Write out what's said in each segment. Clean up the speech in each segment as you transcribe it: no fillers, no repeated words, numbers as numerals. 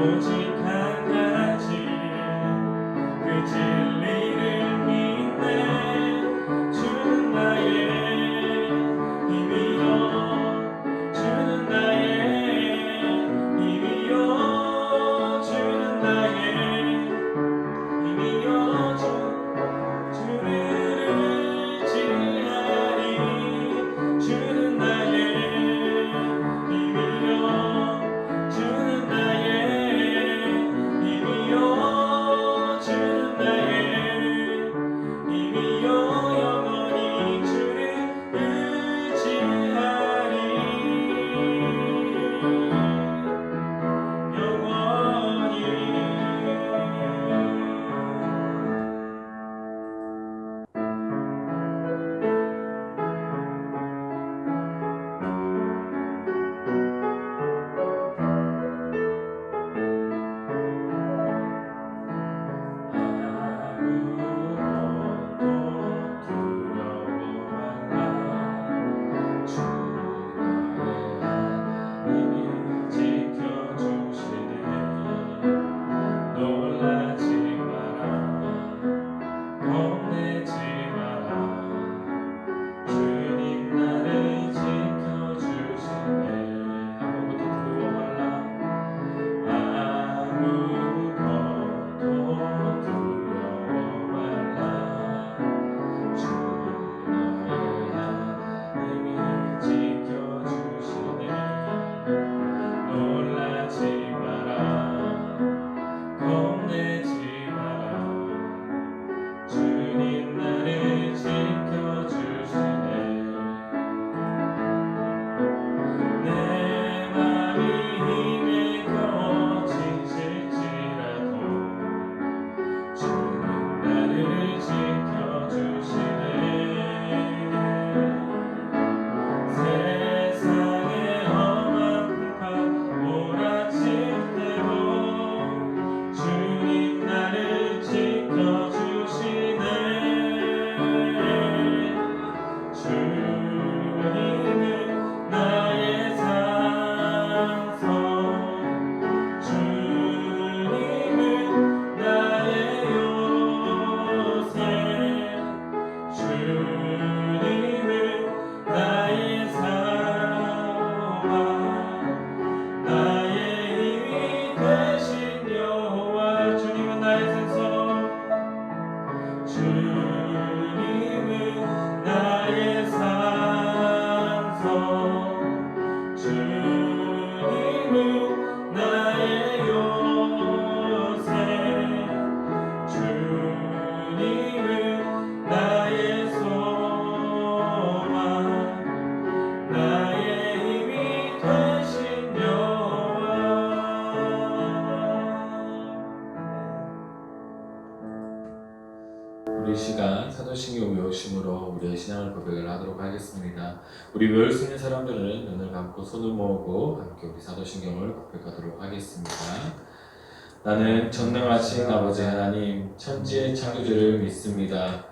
오직 한 가지 그 진리를 믿네. 주는 나의 힘이여 주는 나의 힘이여 주는 나의 힘이여 주를 의지하리. 주는 나의 힘이여 주는 나의 힘이여 주는 나의 힘이여 영원히 주를 의지하리. 영원히. 우리 시간 사도신경 외우심으로 우리의 신앙을 고백을 하도록 하겠습니다. 우리 외울 수 있는 사람들은 눈을 감고 손을 모으고 함께 우리 사도신경을 고백하도록 하겠습니다. 나는 전능하신 아버지 하나님 천지의 창조주를 믿습니다.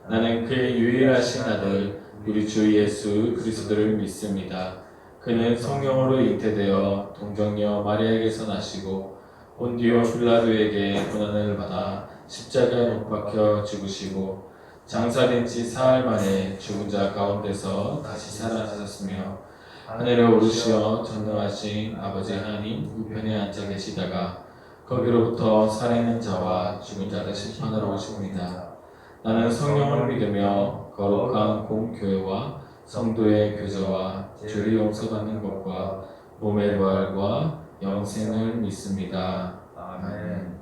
나는 그의 유일하신 아들 우리 주 예수 그리스도를 믿습니다. 그는 성령으로 잉태되어 동정녀 마리아에게서 나시고 본디오 빌라도에게 고난을 받아 십자가에 못 박혀 죽으시고 장사된 지 사흘 만에 죽은 자 가운데서 다시 살아나셨으며 하늘에 오르시어 전능하신 아버지 하나님 우편에 앉아 계시다가 거기로부터 살아있는 자와 죽은 자를 심판하러 오십니다. 나는 성령을 믿으며 거룩한 공교회와 성도의 교제와 죄를 용서받는 것과 몸의 부활과 영생을 믿습니다. 아멘.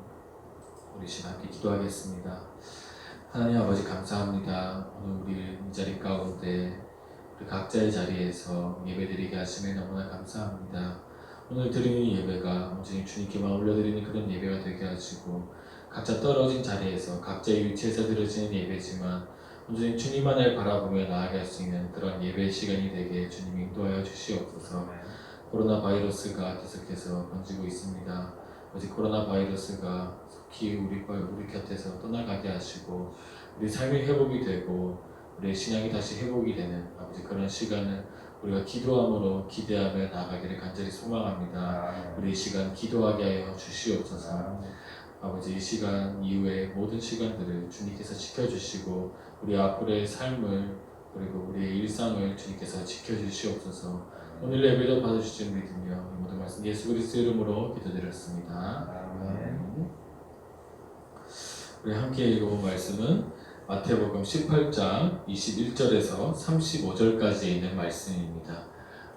우리 시간 함께 기도하겠습니다. 하나님 아버지 감사합니다. 오늘 우리 이 자리 가운데 우리 각자의 자리에서 예배드리게 하심에 너무나 감사합니다. 오늘 드리는 예배가 온전히 주님께만 올려드리는 그런 예배가 되게 하시고 각자 떨어진 자리에서 각자의 위치에서 드려지는 예배지만 온전히 주님만을 바라보며 나아갈 수 있는 그런 예배의 시간이 되게 주님 인도하여 주시옵소서. 코로나 바이러스가 계속해서 번지고 있습니다. 아직 코로나 바이러스가 속히 우리 곁에서 떠나가게 하시고 우리 삶이 회복이 되고 우리의 신앙이 다시 회복이 되는 아버지 그런 시간을 우리가 기도함으로 기대하며 나아가기를 간절히 소망합니다. 우리 이 시간 기도하게 하여 주시옵소서. 아버지, 이 시간 이후에 모든 시간들을 주님께서 지켜주시고 우리 앞으로의 삶을 그리고 우리의 일상을 주님께서 지켜주시옵소서. 오늘 예배도 받아주시는 믿으며 이 모든 말씀 예수 그리스도 이름으로 기도드렸습니다. 아멘. 우리 함께 읽어본 말씀은 마태복음 18장 21절에서 35절까지 있는 말씀입니다.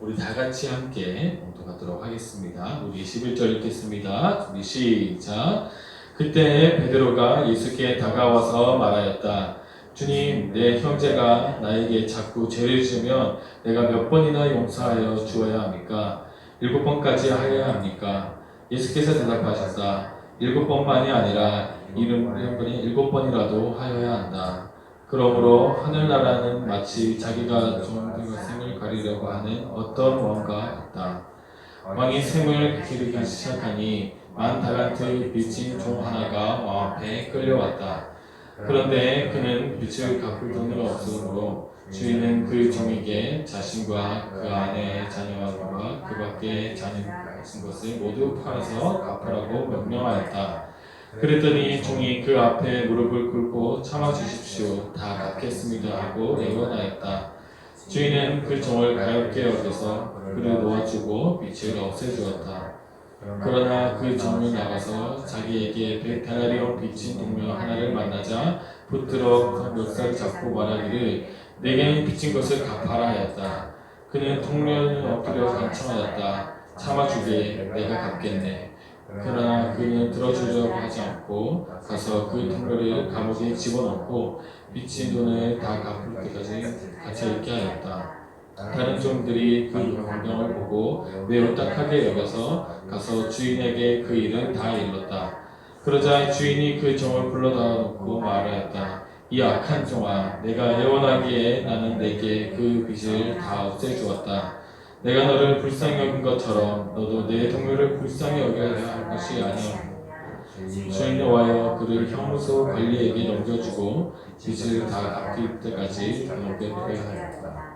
우리 다 같이 함께 봉독하도록 하겠습니다. 우리 21절 읽겠습니다. 우리 시작. 그때 베드로가 예수께 다가와서 말하였다. 주님, 내 형제가 나에게 자꾸 죄를 지으면 내가 몇 번이나 용서하여 주어야 합니까? 7번까지 하여야 합니까? 예수께서 대답하셨다. 7번만이 아니라 7번이라도 하여야 한다. 그러므로 하늘나라는 마치 자기가 좋은 셈을 가리려고 하는 어떤 왕과 같다. 왕이 셈을 기르기 시작하니 10달란트 빚진 종 하나가 왕 앞에 끌려왔다. 그런데 그는 빚을 갚을 돈이 없으므로 주인은 그 종에게 자신과 그 아내의 자녀와 그 밖에 자는 것을 모두 팔아서 갚으라고 명령하였다. 그랬더니 종이 그 앞에 무릎을 꿇고 참아 주십시오. 다 갚겠습니다 하고 예언하였다. 주인은 그 종을 가엾게 여겨서 그를 놓아주고 빚을 없애주었다. 그러나 그 종이 나가서 자기에게 100데나리온 빚진 동료 하나를 만나자 붙들어 멱살을 잡고 말하기를 내게 빚진 것을 갚아라 하였다. 그는 동료는 엎드려 간청하였다. 참아주게 내가 갚겠네. 그러나 그는 들어주려고 하지 않고 가서 그 동료를 감옥에 집어넣고 빚진 돈을 다 갚을 때까지 갇혀있게 하였다. 다른 종들이 그 광경을 보고 매우 딱하게 여겨서 가서 주인에게 그 일을 다 일렀다. 그러자 주인이 그 종을 불러다 놓고 말하였다. 이 악한 종아, 내가 예언하기에 나는 내게 그 빚을 다 없애주었다. 내가 너를 불쌍히 여긴 것처럼 너도 내 동료를 불쌍히 여겨야 할 것이 아니오. 주인은 와여 그를 형무소 관리에게 넘겨주고 빚을 다 갚을 때까지 감옥에 넣게 하였다.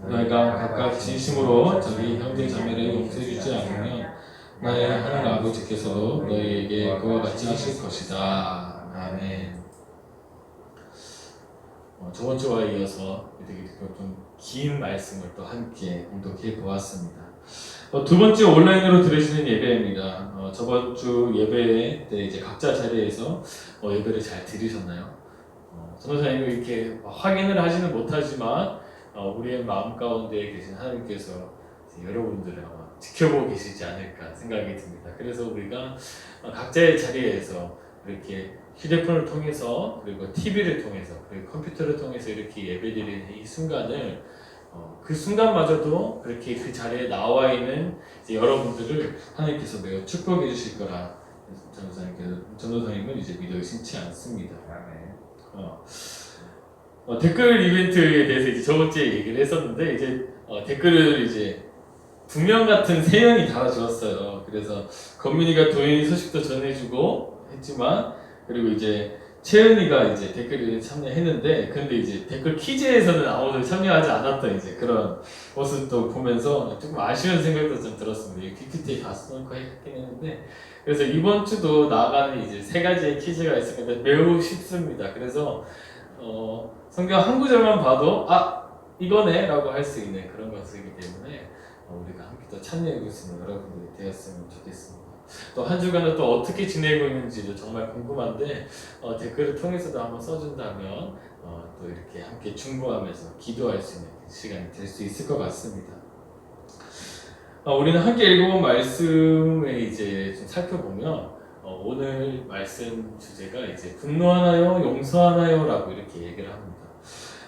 너희가 각각 진심으로 자기 형제 자매를 용서해주지 않으면 나의 하나님 아버지께서도 너희에게 그와 같이 하실 것이다. 아멘. 저번 주와 이어서 좀 긴 말씀을 또 함께 공독해 보았습니다. 두 번째 온라인으로 들으시는 예배입니다. 저번 주 예배 때 이제 각자 자리에서 예배를 잘 들으셨나요? 전도사님이 이렇게 확인을 하지는 못하지만 우리의 마음 가운데 계신 하나님께서 여러분들을 아마 지켜보고 계시지 않을까 생각이 듭니다. 그래서 우리가 각자의 자리에서 이렇게 휴대폰을 통해서 그리고 TV를 통해서 그리고 컴퓨터를 통해서 이렇게 예배드리는 이 순간을 그 순간마저도 그렇게 그 자리에 나와 있는 여러분들을 하나님께서 매우 축복해 주실 거라 전도사님은 이제 믿어 의심치 않습니다. 댓글 이벤트에 대해서 이제 저번 주에 얘기를 했었는데 이제 댓글을 이제 2명 같은 3명이 달아주었어요. 그래서 건민이가 도인이 소식도 전해주고 했지만 그리고 이제 채은이가 이제 댓글에 참여했는데 근데 이제 댓글 퀴즈에서는 아무도 참여하지 않았던 이제 그런 모습도 보면서 조금 아쉬운 생각도 좀 들었습니다. PPT에 다 써놓고 했긴 했는데 그래서 이번 주도 나가는 이제 3가지의 퀴즈가 있습니다. 매우 쉽습니다. 그래서 성경 한 구절만 봐도 이거네 라고 할 수 있는 그런 것이기 때문에 우리가 함께 또 참여하고 있는 여러분들이 되었으면 좋겠습니다. 또 한 주간은 또 어떻게 지내고 있는지도 정말 궁금한데 댓글을 통해서도 한번 써준다면 또 이렇게 함께 중보하면서 기도할 수 있는 시간이 될 수 있을 것 같습니다. 우리는 함께 읽어본 말씀을 이제 좀 살펴보면 오늘 말씀 주제가 이제 분노하나요, 용서하나요? 라고 이렇게 얘기를 합니다.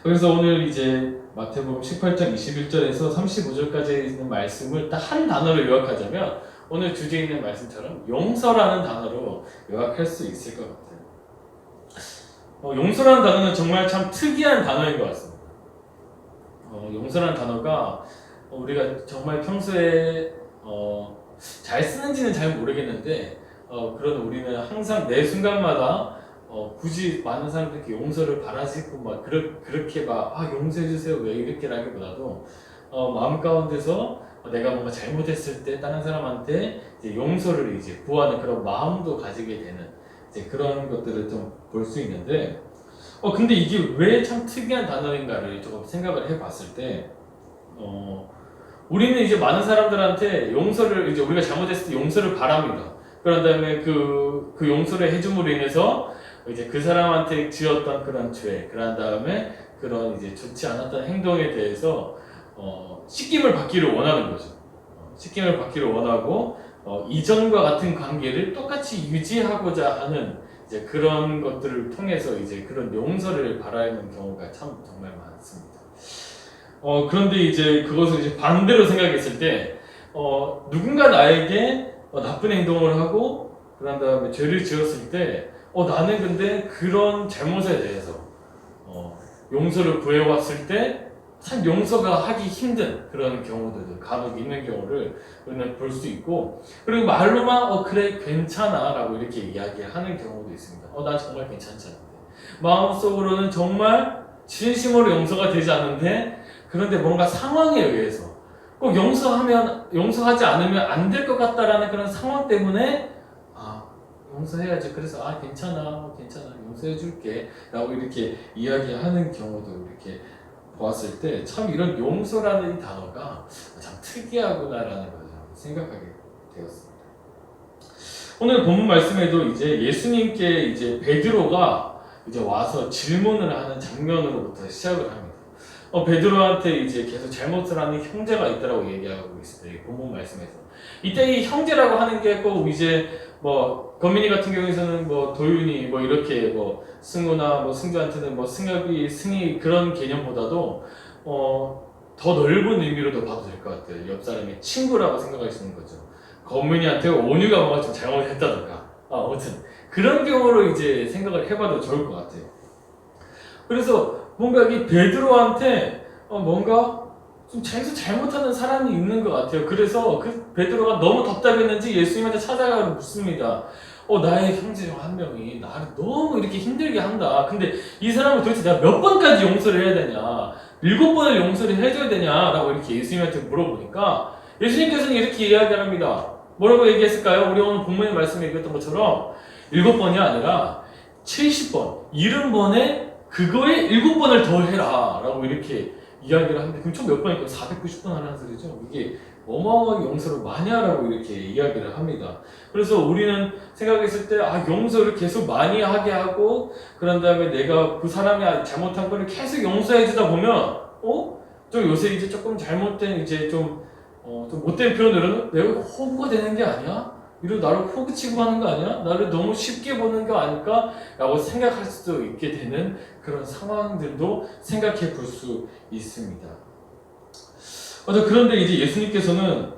그래서 오늘 이제 마태복음 18장 21절에서 35절까지 있는 말씀을 딱 한 단어로 요약하자면 오늘 주제에 있는 말씀처럼 용서라는 단어로 요약할 수 있을 것 같아요. 용서라는 단어는 정말 참 특이한 단어인 것 같습니다. 용서라는 단어가 우리가 정말 평소에 잘 쓰는지는 잘 모르겠는데 그런 우리는 항상 매 순간마다 굳이 많은 사람들께 용서를 바라시고 막 그렇게 막 용서해주세요 왜 이렇게 라기보다도 마음 가운데서 내가 뭔가 잘못했을 때 다른 사람한테 이제 용서를 이제 구하는 그런 마음도 가지게 되는 이제 그런 것들을 좀 볼 수 있는데, 근데 이게 왜 참 특이한 단어인가를 조금 생각을 해봤을 때, 우리는 이제 많은 사람들한테 용서를 이제 우리가 잘못했을 때 용서를 바랍니다. 그런 다음에 그 용서를 해줌으로 인해서 이제 그 사람한테 지었던 그런 죄, 그런 다음에 그런 이제 좋지 않았던 행동에 대해서 씻김을 받기를 원하는 거죠. 씻김을 받기를 원하고 이전과 같은 관계를 똑같이 유지하고자 하는 이제 그런 것들을 통해서 이제 그런 용서를 바라는 경우가 참 정말 많습니다. 그런데 이제 그것을 이제 반대로 생각했을 때, 누군가 나에게 나쁜 행동을 하고 그런 다음에 죄를 지었을 때, 나는 근데 그런 잘못에 대해서 용서를 구해왔을 때 참 용서가 하기 힘든 그런 경우들도 간혹 있는 경우를 우리는 볼 수 있고, 그리고 말로만 그래 괜찮아 라고 이렇게 이야기하는 경우도 있습니다. 난 정말 괜찮지 않은데, 마음속으로는 정말 진심으로 용서가 되지 않는데, 그런데 뭔가 상황에 의해서 꼭 용서하지 않으면 안 될 것 같다라는 그런 상황 때문에 용서해야지, 그래서 괜찮아 용서해줄게 라고 이렇게 이야기하는 경우도 이렇게 보았을 때 참 이런 용서라는 이 단어가 참 특이하구나라는 것을 생각하게 되었습니다. 오늘 본문 말씀에도 이제 예수님께 이제 베드로가 이제 와서 질문을 하는 장면으로부터 시작을 합니다. 베드로한테 이제 계속 잘못을 하는 형제가 있다라고 얘기하고 있을 때, 본문 말씀에서 이때 이 형제라고 하는 게 꼭 이제 건민이 같은 경우에서는 도윤이 이렇게 승우나 승주한테는 승엽이 승희 그런 개념보다도 더 넓은 의미로도 봐도 될 것 같아요. 옆 사람의 친구라고 생각할 수 있는 거죠. 건민이한테 온유가 뭔가 좀 잘못했다던가, 아무튼 그런 경우로 이제 생각을 해봐도 좋을 것 같아요. 그래서 뭔가 이 베드로한테 뭔가 좀 잘못하는 사람이 있는 것 같아요. 그래서 그 베드로가 너무 답답했는지 예수님한테 찾아가서 묻습니다. 나의 형제 중 한 명이 나를 너무 이렇게 힘들게 한다. 근데 이 사람을 도대체 내가 몇 번까지 용서를 해야 되냐? 7번을 용서를 해줘야 되냐? 라고 이렇게 예수님한테 물어보니까 예수님께서는 이렇게 이야기를 합니다. 뭐라고 얘기했을까요? 우리 오늘 본문의 말씀에 얘기했던 것처럼 7번이 아니라 70번, 70번에 그거에 7번을 더 해라 라고 이렇게 이야기를 하는데, 그럼 총 몇 번일까요? 490번 하라는 소리죠. 이게 어마어마하게 용서를 많이 하라고 이렇게 이야기를 합니다. 그래서 우리는 생각했을 때 용서를 계속 많이 하게 하고, 그런 다음에 내가 그 사람이 잘못한 거를 계속 용서해 주다 보면 좀 요새 이제 조금 잘못된 이제 좀 못된 표현으로는 내가 호구가 되는 게 아니야? 이러고 나를 호구치고 하는 거 아니야? 나를 너무 쉽게 보는 거 아닐까? 라고 생각할 수도 있게 되는 그런 상황들도 생각해 볼 수 있습니다. 그런데 이제 예수님께서는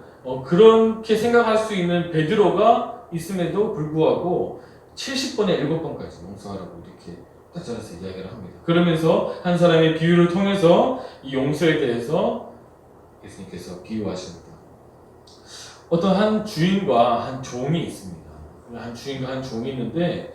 그렇게 생각할 수 있는 베드로가 있음에도 불구하고 70번에 7번까지 용서하라고 이렇게 딱 잘라서 이야기를 합니다. 그러면서 한 사람의 비유를 통해서 이 용서에 대해서 예수님께서 비유하십니다. 어떤 한 주인과 한 종이 있습니다. 한 주인과 한 종이 있는데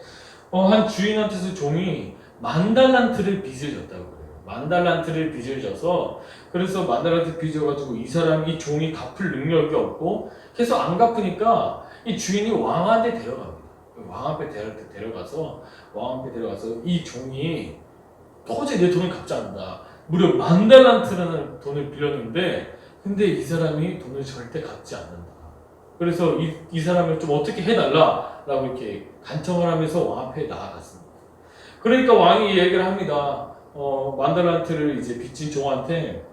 한 주인한테서 종이 10,000달란트를 빚을 졌다고 그래요. 10,000달란트를 빚을 져서, 그래서 10,000달란트 빚어가지고 이 종이 갚을 능력이 없고 계속 안 갚으니까 이 주인이 왕한테 데려갑니다. 왕 앞에 데려가서 이 종이 도저히 내 돈을 갚지 않는다. 무려 10,000달란트라는 돈을 빌렸는데 근데 이 사람이 돈을 절대 갚지 않는다. 그래서 이 사람을 좀 어떻게 해달라 라고 이렇게 간청을 하면서 왕 앞에 나아갔습니다. 그러니까 왕이 얘기를 합니다. 10,000달란트를 이제 빚진 종한테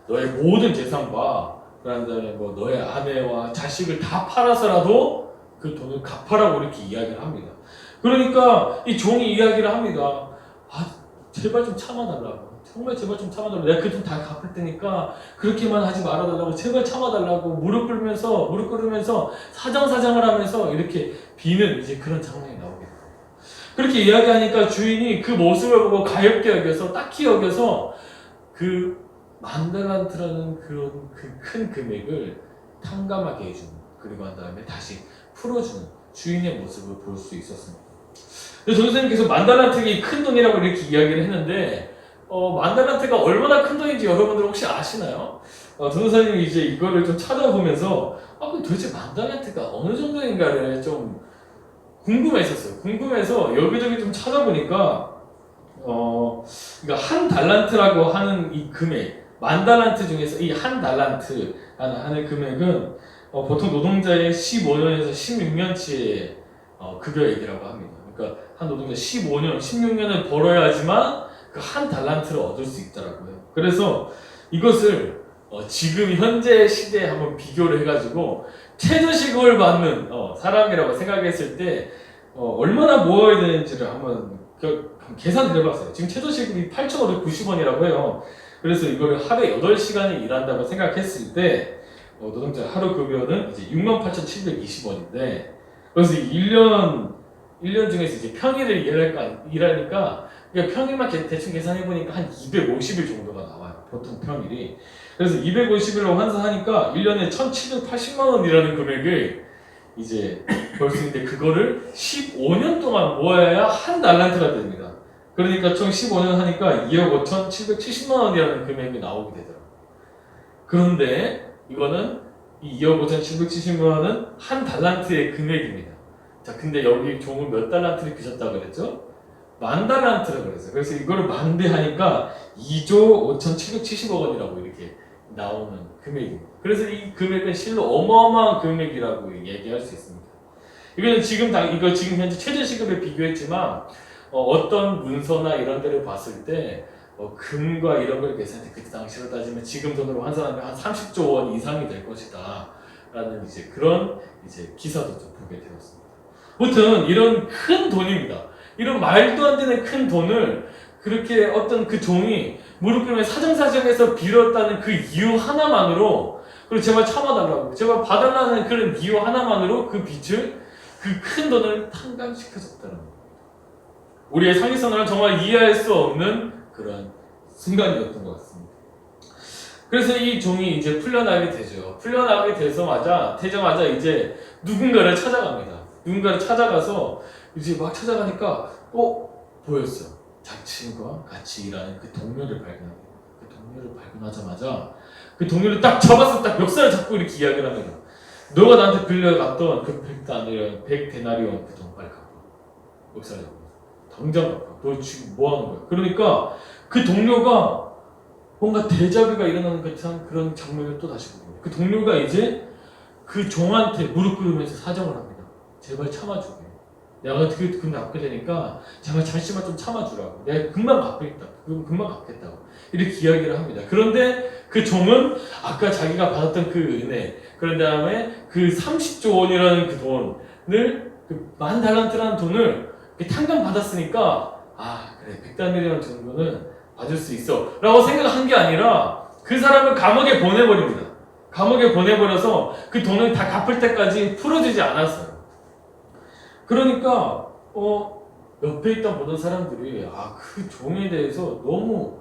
너의 모든 재산과 그런 다음에 너의 아내와 자식을 다 팔아서라도 그 돈을 갚아라고 이렇게 이야기를 합니다. 그러니까 이 종이 이야기를 합니다. 제발 좀 참아달라고. 정말 제발 좀 참아달라고. 내가 그 돈 다 갚을 테니까 그렇게만 하지 말아달라고. 제발 참아달라고 무릎 꿇으면서 사정사정을 하면서 이렇게 비는 이제 그런 장면이 나오게 돼요. 그렇게 이야기하니까 주인이 그 모습을 보고 가엾게 여겨서, 딱히 여겨서 그 10,000달란트라는 그 큰 금액을 탕감하게 해주는, 그리고 한 다음에 다시 풀어주는 주인의 모습을 볼 수 있었습니다. 근데 전도사님께서 10,000달란트가 큰 돈이라고 이렇게 이야기를 했는데 만 달란트가 얼마나 큰 돈인지 여러분들 혹시 아시나요? 전도사님이 이제 이거를 좀 찾아보면서 그럼 도대체 만 달란트가 어느 정도인가를 좀 궁금했었어요. 궁금해서 여기저기 좀 찾아보니까 그러니까 한 달란트라고 하는 이 금액, 만 달란트 중에서 이 한 달란트 하는 금액은 보통 노동자의 15년에서 16년치의 급여액이라고 합니다. 그러니까 한 노동자 15년, 16년을 벌어야지만 그 한 달란트를 얻을 수 있더라고요. 그래서 이것을 지금 현재 시대에 한번 비교를 해가지고 최저시급을 받는 사람이라고 생각했을 때 얼마나 모아야 되는지를 한번 계산을 해봤어요. 지금 최저시급이 8,590원이라고 해요. 그래서 이거를 하루에 8시간을 일한다고 생각했을 때 노동자 하루 급여는 이제 68,720원인데 그래서 1년 중에서 이제 평일을 일하니까 그러니까 평일만 대충 계산해보니까 한 250일 정도가 나와요. 보통 평일이. 그래서 250일로 환산하니까 1년에 1,780만원이라는 금액을 이제 벌 수 있는데 그거를 15년 동안 모아야 한 달란트가 됩니다. 그러니까 총 15년 하니까 2억 5,770만원이라는 금액이 나오게 되더라고요. 그런데 이거는 이 2억 5,770만원은 한 달란트의 금액입니다. 자, 근데 여기 종을 몇 달란트를 빚었다고 그랬죠? 만 달란트라고 그랬어요. 그래서 이거를 만대 하니까 2조 5,770억 원이라고 이렇게 나오는 금액입니다. 그래서 이 금액은 실로 어마어마한 금액이라고 얘기할 수 있습니다. 이거는 이거 지금 현재 최저시급에 비교했지만 어떤 문서나 이런 데를 봤을 때 금과 이런 걸 계산해 그때 당시로 따지면 지금 돈으로 환산하면 한 30조 원 이상이 될 것이다 라는 그런 기사도 좀 보게 되었습니다. 아무튼 이런 큰 돈입니다. 이런 말도 안 되는 큰 돈을 그렇게 어떤 그 종이 무릎 꿇으면 사정사정해서 빌었다는 그 이유 하나만으로 그리고 제발 참아달라고 제발 봐달라는 그런 이유 하나만으로 그 빚을 그 큰 돈을 탕감시켜줬다는 겁니다. 우리의 상식선을 정말 이해할 수 없는 그런 순간이었던 것 같습니다. 그래서 이 종이 이제 풀려나게 되죠. 풀려나게 되자마자 이제 누군가를 찾아갑니다. 누군가를 찾아가서 이제 막 찾아가니까 보였어요. 자신과 같이 일하는 그 동료를 발견합니다. 그 동료를 발견하자마자 그 동료를 딱 잡아서 딱 멱살을 잡고 이렇게 이야기를 합니다. 너가 나한테 빌려갔던 그 100데나리온 그 돈 빨리 갚아. 멱살을 잡고 당장 갚아. 너 지금 뭐 하는 거야? 그러니까 그 동료가 뭔가 데자뷰가 일어나는 듯한 그런 장면을 또 다시 봅니다. 그 동료가 이제 그 종한테 무릎 꿇으면서 사정을 합니다. 제발 참아주게. 내가 어떻게 갚게 되니까 제발 잠시만 좀 참아주라고. 내가 금방 갚겠다고. 이렇게 이야기를 합니다. 그런데 그 종은 아까 자기가 받았던 그 은혜, 그런 다음에 그 30조 원이라는 그 돈을, 그 만 달란트라는 돈을 탕감 받았으니까, 그래, 100달러라는 정도는 받을 수 있어. 라고 생각한 게 아니라 그 사람을 감옥에 보내버립니다. 감옥에 보내버려서 그 돈을 다 갚을 때까지 풀어주지 않았어요. 그러니까 옆에 있던 모든 사람들이 그 종에 대해서 너무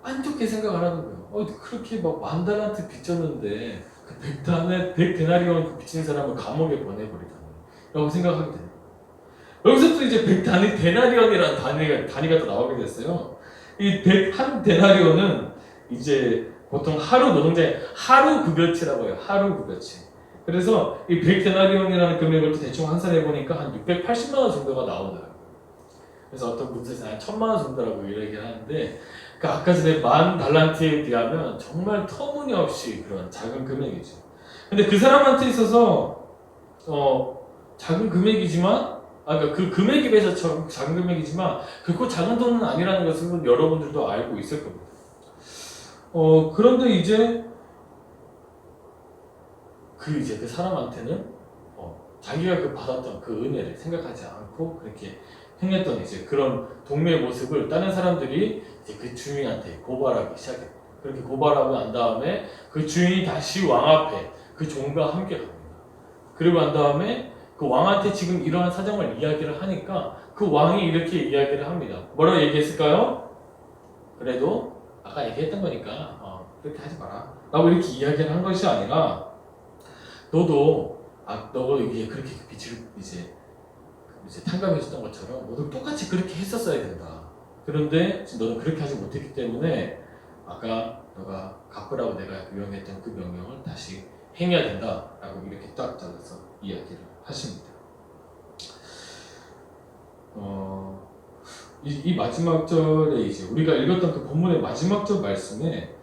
안 좋게 생각을 하는 거예요. 그렇게 막 만 달란트 빚졌는데 그 100데나리온 그 빚진 사람을 감옥에 보내버리다니 라고 생각하게 돼요. 여기서 또 이제 100데나리온이라는 단위가 또 나오게 됐어요. 이 101데나리온은 이제 보통 하루 노동자의 하루 급여치라고 해요. 하루 급여치. 그래서 이 100데나리온이라는 금액을 또 대충 환산해 보니까 한 680만 원 정도가 나오더라고요. 그래서 어떤 문서에서 한 1000만 원 정도라고 얘기를 하는데, 그러니까 아까 전에 만 달란트에 비하면 정말 터무니없이 그런 작은 금액이죠. 근데 그 사람한테 있어서 작은 금액이지만, 그러니까 그 금액에 비해서 작은 금액이지만 결코 작은 돈은 아니라는 것은 여러분들도 알고 있을 겁니다. 그런데 이제 그 사람한테는 자기가 받았던 그 은혜를 생각하지 않고 그렇게 행했던 그런 동료의 모습을 다른 사람들이 그 주인한테 고발하기 시작했고, 그렇게 고발하고 난 다음에 그 주인이 다시 왕 앞에 그 종과 함께 갑니다. 그리고 난 다음에 그 왕한테 지금 이러한 사정을 이야기를 하니까 그 왕이 이렇게 이야기를 합니다. 뭐라고 얘기했을까요? 그래도 아까 얘기했던 거니까 그렇게 하지 마라 라고 이렇게 이야기를 한 것이 아니라, 너도 이게 그렇게 빚을 이제 탕감해줬던 것처럼 너도 똑같이 그렇게 했었어야 된다 그런데 너는 그렇게 하지 못했기 때문에 아까 너가 갚으라고 내가 명령했던 그 명령을 다시 행해야 된다라고 이렇게 딱 잘라서 이야기를 하십니다. 이 마지막 절에 이제 우리가 읽었던 그 본문의 마지막 절 말씀에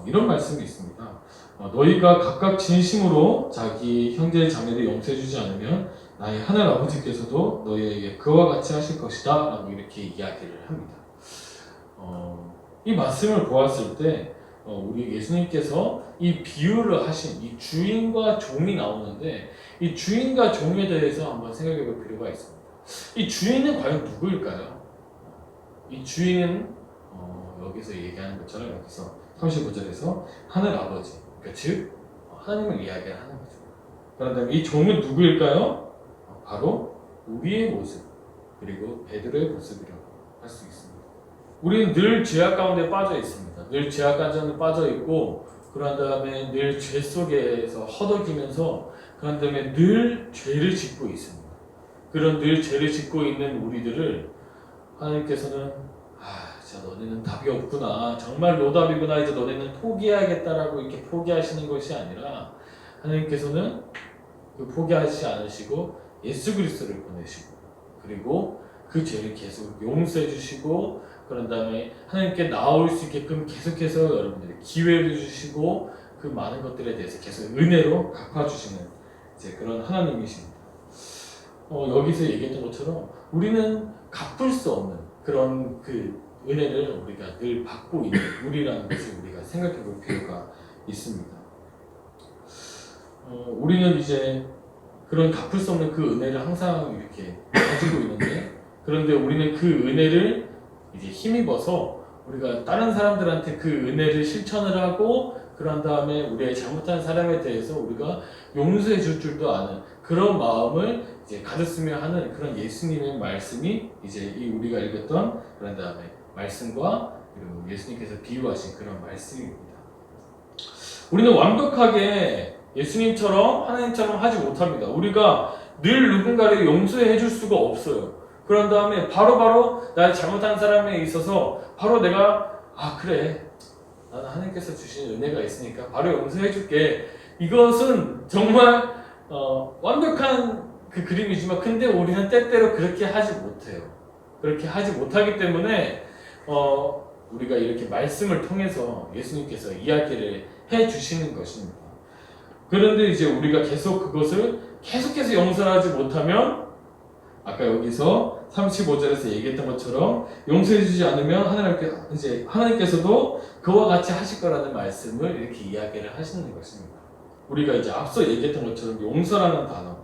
이런 말씀이 있습니다. 너희가 각각 진심으로 자기 형제 자매를 용서해주지 않으면 나의 하늘 아버지께서도 너희에게 그와 같이 하실 것이다 라고 이렇게 이야기를 합니다. 이 말씀을 보았을 때 우리 예수님께서 이 비유를 하신 이 주인과 종이 나오는데 이 주인과 종에 대해서 한번 생각해 볼 필요가 있습니다. 이 주인은 과연 누구일까요? 이 주인은 여기서 얘기하는 것처럼 여기서 35절에서 하늘 아버지, 그러니까 즉 하나님을 이야기하는 거죠. 그런데 이 종은 누구일까요? 바로 우리의 모습 그리고 베드로의 모습이라고 할 수 있습니다. 우리는 늘 죄악 가운데 빠져 있습니다. 늘 죄악 가운데 빠져 있고 그런 다음에 늘 죄 속에서 허덕이면서 그런 다음에 늘 죄를 짓고 있습니다. 그런 늘 죄를 짓고 있는 우리들을 하나님께서는 진짜 너네는 답이 없구나, 정말 노답이구나, 이제 너네는 포기해야겠다라고 이렇게 포기하시는 것이 아니라 하나님께서는 그 포기하지 않으시고 예수 그리스도를 보내시고 그리고 그 죄를 계속 용서해 주시고 그런 다음에 하나님께 나올 수 있게끔 계속해서 여러분들이 기회를 주시고 그 많은 것들에 대해서 계속 은혜로 갚아주시는 이제 그런 하나님이십니다. 여기서 얘기했던 것처럼 우리는 갚을 수 없는 그런 그 은혜를 우리가 늘 받고 있는 우리라는 것을 우리가 생각해 볼 필요가 있습니다. 우리는 이제 그런 갚을 수 없는 그 은혜를 항상 이렇게 가지고 있는데 그런데 우리는 그 은혜를 이제 힘입어서 우리가 다른 사람들한테 그 은혜를 실천을 하고 그런 다음에 우리의 잘못한 사람에 대해서 우리가 용서해 줄 줄도 아는 그런 마음을 이제 가졌으며 하는 그런 예수님의 말씀이 이제 이 우리가 읽었던 그런 다음에 말씀과 그리고 예수님께서 비유하신 그런 말씀입니다. 우리는 완벽하게 예수님처럼 하나님처럼 하지 못합니다. 우리가 늘 누군가를 용서해 줄 수가 없어요. 그런 다음에 바로바로 나의 잘못한 사람에 있어서 바로 내가 그래 나는 하나님께서 주신 은혜가 있으니까 바로 용서해 줄게. 이것은 정말 완벽한 그 그림이지만 근데 우리는 때때로 그렇게 하지 못해요. 그렇게 하지 못하기 때문에 우리가 이렇게 말씀을 통해서 예수님께서 이야기를 해 주시는 것입니다. 그런데 이제 우리가 계속 그것을 계속해서 용서하지 못하면 아까 여기서 35절에서 얘기했던 것처럼 용서해 주지 않으면 하나님께서도 그와 같이 하실 거라는 말씀을 이렇게 이야기를 하시는 것입니다. 우리가 이제 앞서 얘기했던 것처럼 용서라는 단어,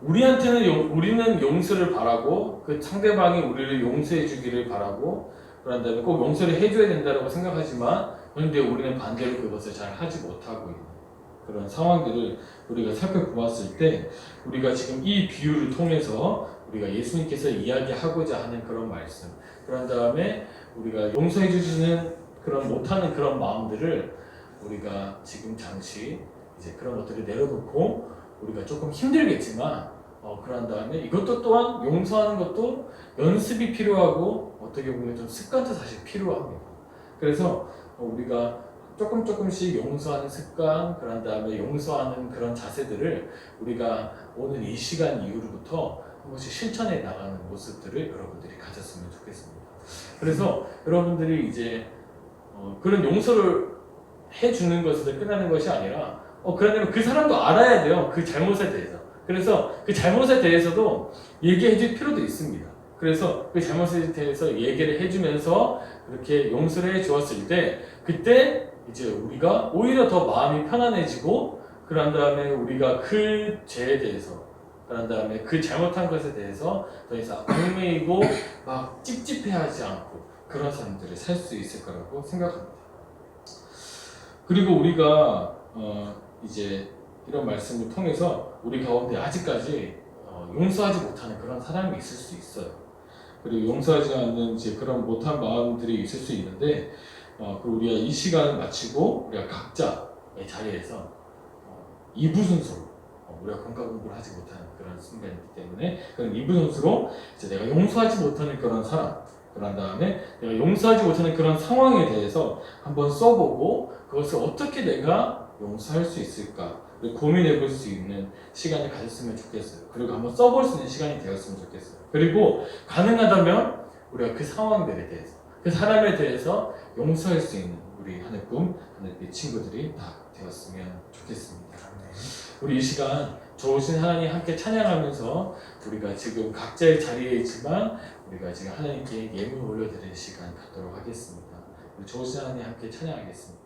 우리는 용서를 바라고 그 상대방이 우리를 용서해 주기를 바라고 그런 다음에 꼭 용서를 해줘야 된다고 생각하지만 그런데 우리는 반대로 그것을 잘 하지 못하고 있는 그런 상황들을 우리가 살펴보았을 때 우리가 지금 이 비유를 통해서 우리가 예수님께서 이야기하고자 하는 그런 말씀, 그런 다음에 우리가 용서해 주시는 그런 못하는 그런 마음들을 우리가 지금 잠시 이제 그런 것들을 내려놓고 우리가 조금 힘들겠지만 그런 다음에 이것도 또한 용서하는 것도 연습이 필요하고 어떻게 보면 좀 습관도 사실 필요합니다. 그래서 우리가 조금씩 용서하는 습관, 그런 다음에 용서하는 그런 자세들을 우리가 오늘 이 시간 이후로부터 한 번씩 실천해 나가는 모습들을 여러분들이 가졌으면 좋겠습니다. 그래서 여러분들이 이제 그런 용서를 해주는 것으로 끝나는 것이 아니라 그러면 그 사람도 알아야 돼요. 그 잘못에 대해서. 그래서 그 잘못에 대해서도 얘기해 줄 필요도 있습니다. 그래서 그 잘못에 대해서 얘기를 해주면서 그렇게 용서를 해 주었을 때 그때 이제 우리가 오히려 더 마음이 편안해지고 그런 다음에 우리가 그 죄에 대해서 그런 다음에 그 잘못한 것에 대해서 더 이상 얽매이고 막 찝찝해하지 않고 그런 사람들이 살 수 있을 거라고 생각합니다. 그리고 우리가 이제 이런 말씀을 통해서 우리 가운데 아직까지 용서하지 못하는 그런 사람이 있을 수 있어요. 그리고 용서하지 않는 이제 그런 못한 마음들이 있을 수 있는데 우리가 이 시간을 마치고 우리가 각자의 자리에서 2부 순서로 우리가 공과 공부를 하지 못하는 그런 순간이기 때문에 그런 2부 순서로 이제 내가 용서하지 못하는 그런 사람, 그런 다음에 내가 용서하지 못하는 그런 상황에 대해서 한번 써보고 그것을 어떻게 내가 용서할 수 있을까 고민해 볼 수 있는 시간을 가졌으면 좋겠어요. 그리고 한번 써볼 수 있는 시간이 되었으면 좋겠어요. 그리고 가능하다면 우리가 그 상황들에 대해서 그 사람에 대해서 용서할 수 있는 우리 하늘꿈 하늘빛 친구들이 다 되었으면 좋겠습니다. 우리 이 시간 좋으신 하나님 함께 찬양하면서 우리가 지금 각자의 자리에 있지만 우리가 지금 하나님께 예물 올려드리는 시간 갖도록 하겠습니다. 우리 좋으신 하나님 함께 찬양하겠습니다.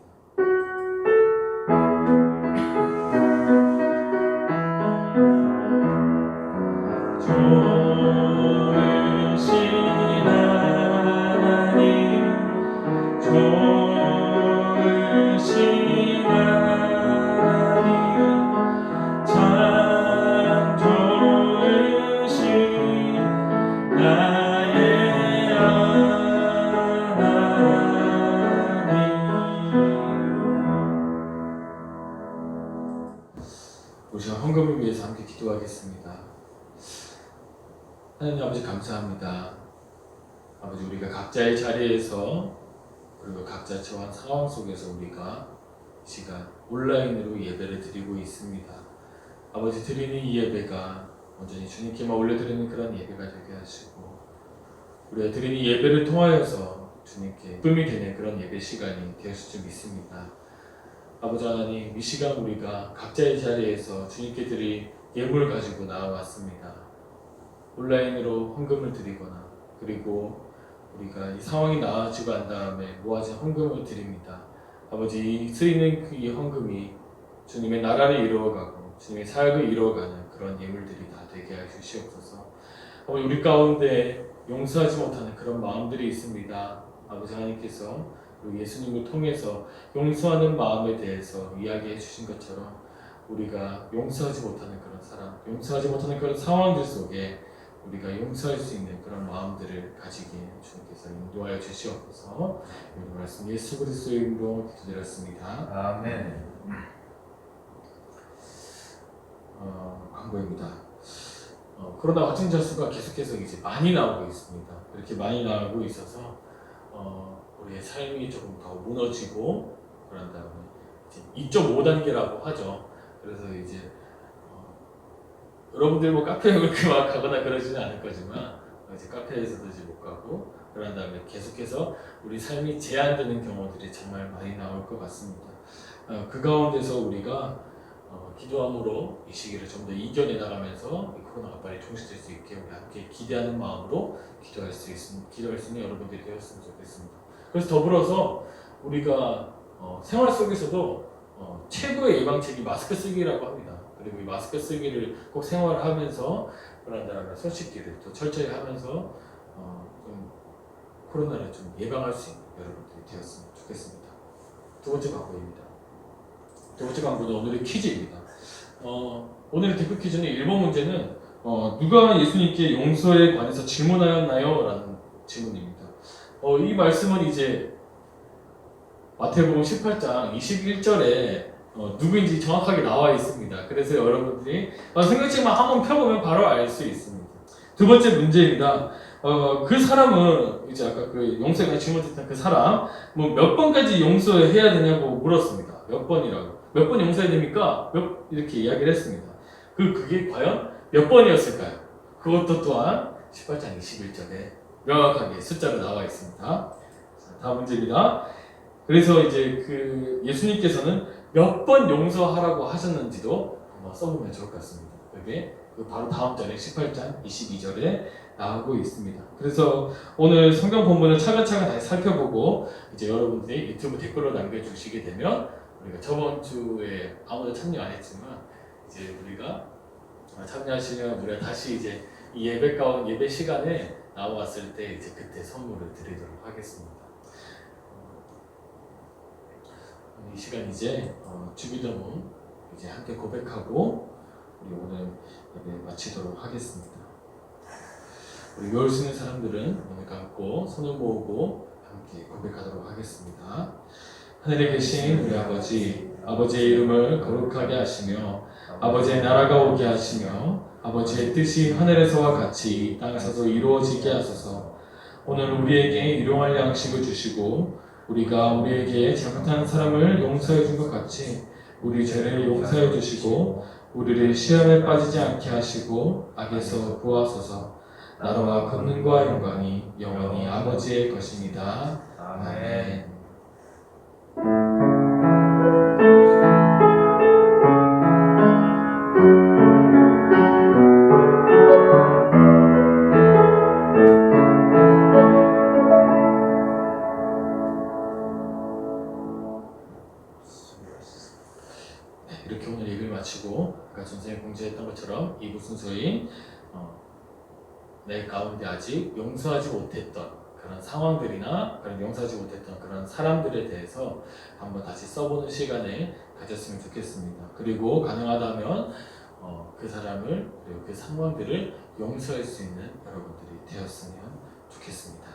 좋으신 하나님 좋으신 하나님 참 좋으신 나의 하나님. 우리 시간 헌금을 위해서 함께 기도하겠습니다. 하나님 아버지 감사합니다. 아버지 우리가 각자의 자리에서 그리고 각자 처한 상황 속에서 우리가 이 시간 온라인으로 예배를 드리고 있습니다. 아버지 드리는 이 예배가 온전히 주님께만 올려드리는 그런 예배가 되게 하시고 우리가 드리는 예배를 통하여서 주님께 기쁨이 되는 그런 예배 시간이 되었을 줄 믿습니다. 아버지 하나님 이 시간 우리가 각자의 자리에서 주님께 드릴 예물을 가지고 나와왔습니다. 온라인으로 헌금을 드리거나 그리고 우리가 이 상황이 나아지고 한 다음에 모아진 헌금을 드립니다. 아버지 쓰이는 그 이 헌금이 주님의 나라를 이루어가고 주님의 사역을 이루어가는 그런 예물들이 다 되게 해 주시옵소서. 아버지 우리 가운데 용서하지 못하는 그런 마음들이 있습니다. 아버지 하나님께서 예수님을 통해서 용서하는 마음에 대해서 이야기해 주신 것처럼 우리가 용서하지 못하는 그런 사람, 용서하지 못하는 그런 상황들 속에 우리가 용서할 수 있는 그런 마음들을 가지게 주님께서 인도하여 주시옵소서. 오늘 말씀 예수 그리스도의 이름으로 기도드렸습니다. 아멘. 광고입니다. 코로나 확진자 수가 계속해서 이제 많이 나오고 있습니다. 이렇게 많이 나오고 있어서 우리의 삶이 조금 더 무너지고 그런 다음에 이제 2.5단계라고 하죠. 그래서 이제 여러분들 뭐 카페에 그렇게 막 가거나 그러지는 않을 거지만 이제 카페에서도 이제 못 가고 그런 다음에 계속해서 우리 삶이 제한되는 경우들이 정말 많이 나올 것 같습니다. 그 가운데서 우리가 기도함으로 이 시기를 좀 더 이겨내 나가면서 이 코로나가 빨리 종식될 수 있게 우리 함께 기대하는 마음으로 기도할 수 있는 여러분들이 되었으면 좋겠습니다. 그래서 더불어서 우리가 생활 속에서도 최고의 예방책이 마스크 쓰기라고 합니다. 그리고 이 마스크 쓰기를 꼭 생활하면서 그런 다음에 손 씻기를 또 철저히 하면서 좀 코로나를 좀 예방할 수 있는 여러분들이 되었으면 좋겠습니다. 두 번째 광고입니다. 두 번째 광고는 오늘의 퀴즈입니다. 오늘의 대표 퀴즈는 1번 문제는 누가 예수님께 용서에 관해서 질문하였나요? 라는 질문입니다. 이 말씀은 이제 마태복음 18장 21절에 누구인지 정확하게 나와 있습니다. 그래서 여러분들이 성경책만 한번 펴보면 바로 알 수 있습니다. 두 번째 문제입니다. 그 사람은 이제 아까 그 용서에 관한 질문했던 그 사람 뭐 몇 번까지 용서해야 되냐고 물었습니다. 몇 번이라고. 몇 번 용서해야 됩니까? 이렇게 이야기를 했습니다. 그게 과연 몇 번이었을까요? 그것도 또한 18장 21절에 명확하게 숫자로 나와 있습니다. 자, 다음 문제입니다. 그래서 이제 그 예수님께서는 몇 번 용서하라고 하셨는지도 한번 써보면 좋을 것 같습니다. 그게 바로 다음 절에 18장 22절에 나오고 있습니다. 그래서 오늘 성경 본문을 차근차근 다시 살펴보고 이제 여러분들이 유튜브 댓글로 남겨주시게 되면 우리가 저번 주에 아무도 참여 안 했지만 이제 우리가 참여하시면 우리가 다시 이제 이 예배 시간에 나왔을 때 이제 그때 선물을 드리도록 하겠습니다. 이 시간 이제 주기도문 이제 함께 고백하고 우리 오늘 예배 마치도록 하겠습니다. 우리 외울 수 있는 사람들은 눈을 감고 손을 모으고 함께 고백하도록 하겠습니다. 하늘에 계신 우리 아버지의 이름을 거룩하게 하시며 아버지의 나라가 오게 하시며 아버지의 뜻이 하늘에서와 같이 땅에서도 이루어지게 하소서. 오늘 우리에게 일용할 양식을 주시고 우리가 우리에게 잘못한 사람을 용서해 준 것 같이 우리 죄를 용서해 주시고 우리를 시험에 빠지지 않게 하시고 악에서 구하소서. 나라와 권능과 영광이 영원히 아버지의 것입니다. 아멘. 이렇게 오늘 예배를 마치고 아까 전생에 공지했던 것처럼 2부 순서인 내 가운데 아직 용서하지 못했던 그런 상황들이나 그런 용서하지 못했던 그런 사람들에 대해서 한번 다시 써보는 시간을 가졌으면 좋겠습니다. 그리고 가능하다면 그 사람을 그리고 그 상황들을 용서할 수 있는 여러분들이 되었으면 좋겠습니다.